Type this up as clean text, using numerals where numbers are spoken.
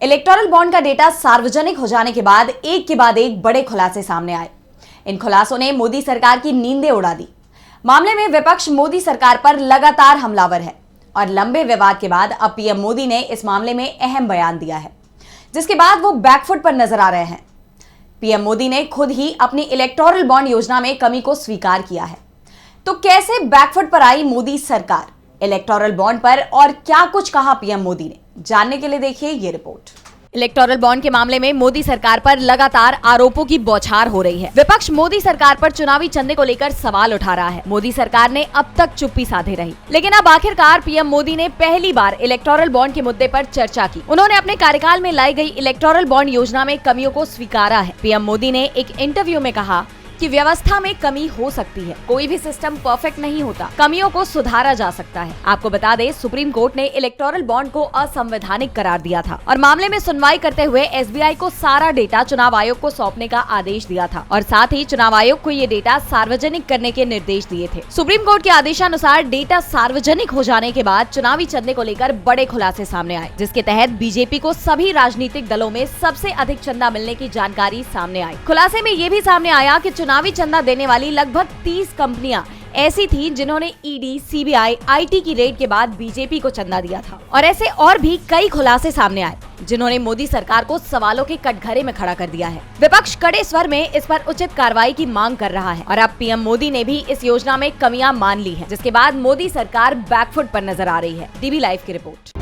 Electoral bond का data सार्वजनिक हो जाने के बाद एक बड़े खुलासे सामने आए। इन खुलासों ने मोदी सरकार की नींदें उड़ा दी। मामले में विपक्ष मोदी सरकार पर लगातार हमलावर है और लंबे विवाद के बाद अब पीएम मोदी ने इस मामले में अहम बयान दिया है, जिसके बाद वो बैकफुट पर नजर आ रहे हैं। पीएम मोदी ने खुद ही अपनी इलेक्टोरल बॉन्ड योजना में कमी को स्वीकार किया है। तो कैसे बैकफुट पर आई मोदी सरकार इलेक्टोरल बॉन्ड पर और क्या कुछ कहा पीएम मोदी ने, जानने के लिए देखिए ये रिपोर्ट। इलेक्टोरल बॉन्ड के मामले में मोदी सरकार पर लगातार आरोपों की बौछार हो रही है। विपक्ष मोदी सरकार पर चुनावी चंदे को लेकर सवाल उठा रहा है। मोदी सरकार ने अब तक चुप्पी साधे रही, लेकिन अब आखिरकार पीएम मोदी ने पहली बार इलेक्टोरल बॉन्ड के मुद्दे पर चर्चा की। उन्होंने अपने कार्यकाल में लाई गई इलेक्टोरल बॉन्ड योजना में कमियों को स्वीकारा है। पीएम मोदी ने एक इंटरव्यू में कहा कि व्यवस्था में कमी हो सकती है, कोई भी सिस्टम परफेक्ट नहीं होता, कमियों को सुधारा जा सकता है। आपको बता दें, सुप्रीम कोर्ट ने इलेक्टोरल बॉन्ड को असंवैधानिक करार दिया था और मामले में सुनवाई करते हुए एसबीआई को सारा डेटा चुनाव आयोग को सौंपने का आदेश दिया था और साथ ही चुनाव आयोग को ये डेटा सार्वजनिक करने के निर्देश दिए थे। सुप्रीम कोर्ट के आदेशानुसार डेटा सार्वजनिक हो जाने के बाद चुनावी चंदे को लेकर बड़े खुलासे सामने आए, जिसके तहत बीजेपी को सभी राजनीतिक दलों में सबसे अधिक चंदा मिलने की जानकारी सामने आई। खुलासे में ये भी सामने आया कि चुनावी चंदा देने वाली लगभग 30 कंपनियां ऐसी थीं जिन्होंने ईडी, सीबीआई, आईटी की रेड के बाद बीजेपी को चंदा दिया था। और ऐसे और भी कई खुलासे सामने आए जिन्होंने मोदी सरकार को सवालों के कटघरे में खड़ा कर दिया है। विपक्ष कड़े स्वर में इस पर उचित कार्रवाई की मांग कर रहा है और अब पीएम मोदी ने भी इस योजना में कमियां मान ली है, जिसके बाद मोदी सरकार बैकफुट पर नजर आ रही है। डीबी लाइव की रिपोर्ट।